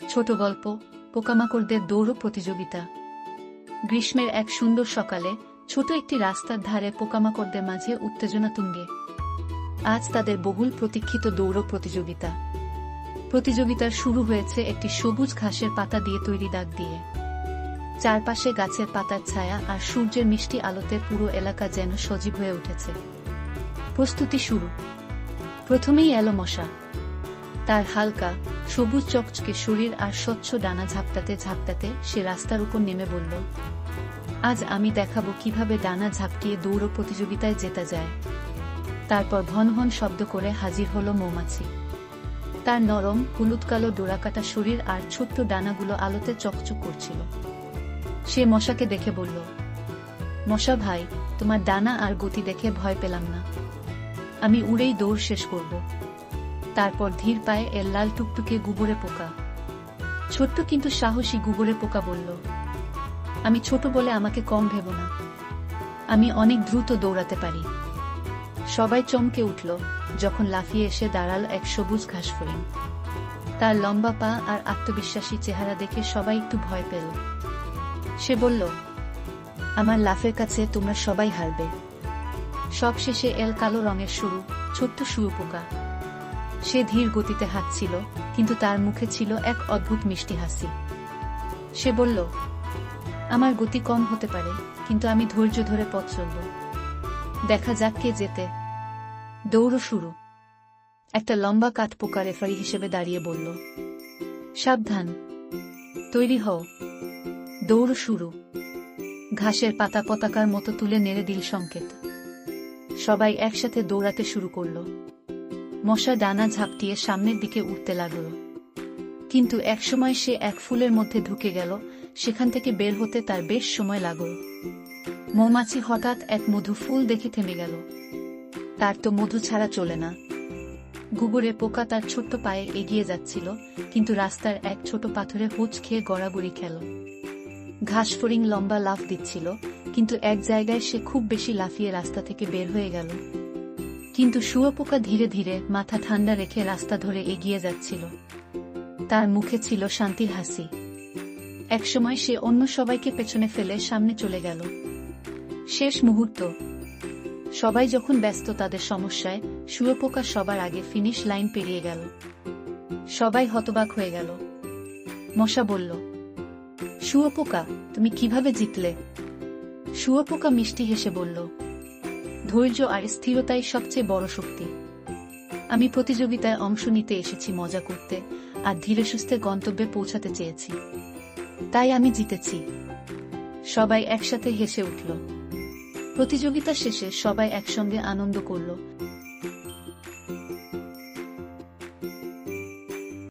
ছোট গল্প, পোকামাকড়দের দৌড় প্রতিযোগিতা। গ্রীষ্মের এক সুন্দর সকালে ছোট একটি রাস্তার ধারে পোকামাকড়দের মাঝে উত্তেজনা তুঙ্গে। আজ তাদের বহুল প্রতীক্ষিত দৌড় প্রতিযোগিতা। প্রতিযোগিতার শুরু হয়েছে একটি সবুজ ঘাসের পাতা দিয়ে তৈরি দাগ দিয়ে। চারপাশে গাছের পাতার ছায়া আর সূর্যের মিষ্টি আলোতে পুরো এলাকা যেন সজীব হয়ে উঠেছে। প্রস্তুতি শুরু। প্রথমেই এলো মশা। তার হালকা সবুজ চকচকে শরীর আর স্বচ্ছ ডানা ঝাপটাতে ঝাপটাতে সে রাস্তার উপর নেমে বলল, আজ আমি দেখাবো কিভাবে ডানা ঝাপটিয়ে দৌড় প্রতিযোগিতায় জেতা যায়। তারপর ভন ভন শব্দ করে হাজির হলো মৌমাছি। তার নরম হলুদ কালো ডোরাকাটা শরীর আর ছোট্ট ডানাগুলো আলোতে চকচক করছিল। সে মশাকে দেখে বলল, মশা ভাই, তোমার ডানা আর গতি দেখে ভয় পেলাম না। আমি উড়েই দৌড় শেষ করব। তারপর ধীর পায়ে এর লাল টুকটুকে গুবরে পোকা। ছোট্ট কিন্তু সাহসী গুবরে পোকা বলল, আমি ছোট বলে আমাকে কম ভেবো না, আমি অনেক দ্রুত দৌড়াতে পারি। সবাই চমকে উঠল যখন লাফিয়ে এসে দাঁড়াল এক সবুজ ঘাসফড়িং। তার লম্বা পা আর আত্মবিশ্বাসী চেহারা দেখে সবাই একটু ভয় পেল। সে বলল, আমার লাফের কাছে তোমরা সবাই হারবে। সবশেষে এল কালো রঙের সরু ছোট্ট শুঁয়োপোকা। সে ধীর গতিতে হাঁটছিল, কিন্তু তার মুখে ছিল এক অদ্ভুত মিষ্টি হাসি। সে বলল, আমার গতি কম হতে পারে, কিন্তু আমি ধৈর্য ধরে পথ চলব। দেখা যাক কে জেতে। দৌড় শুরু। একটা লম্বা কাঠ পোকা রেফারি হিসেবে দাঁড়িয়ে বলল, সাবধান, তৈরি হও। দৌড় শুরু। ঘাসের পাতা পতাকার মতো তুলে নেড়ে দিল সংকেত। সবাই একসাথে দৌড়াতে শুরু করল। মশা ডানা ঝাপটিয়ে সামনের দিকে উঠতে লাগল। কিন্তু একসময় সে এক ফুলের মধ্যে ঢুকে গেল, সেখান থেকে বের হতে তার বেশ সময় লাগল। মৌমাছি হঠাৎ এক মধু ফুল দেখে থেমে গেল। তার তো মধু ছাড়া চলে না। গুবরে পোকা তার ছোট্ট পায়ে এগিয়ে যাচ্ছিল, কিন্তু রাস্তার এক ছোট পাথরে হোঁচ খেয়ে গড়াগড়ি খেল। ঘাসফড়িং লম্বা লাফ দিচ্ছিল, কিন্তু এক জায়গায় সে খুব বেশি লাফিয়ে রাস্তা থেকে বের হয়ে গেল। কিন্তু শুঁয়োপোকা ধীরে ধীরে মাথা ঠান্ডা রেখে রাস্তা ধরে এগিয়ে যাচ্ছিল। তার মুখে ছিল শান্তির হাসি। একসময় সে অন্য সবাইকে পেছনে ফেলে সামনে চলে গেল। শেষ মুহূর্ত। সবাই যখন ব্যস্ত তাদের সমস্যায়, শুঁয়োপোকা সবার আগে ফিনিশ লাইন পেরিয়ে গেল। সবাই হতবাক হয়ে গেল। মশা বলল, শুঁয়োপোকা, তুমি কিভাবে জিতলে? শুঁয়োপোকা মিষ্টি হেসে বলল, ধৈর্য আর স্থিরতাই সবচেয়ে বড় শক্তি। আমি প্রতিযোগিতায় অংশ নিতে এসেছি মজা করতে, আর ধীরে সুস্থে গন্তব্যে পৌঁছাতে চেয়েছি। তাই আমি জিতেছি। সবাই একসাথে হেসে উঠল। প্রতিযোগিতা শেষে সবাই একসঙ্গে আনন্দ করল।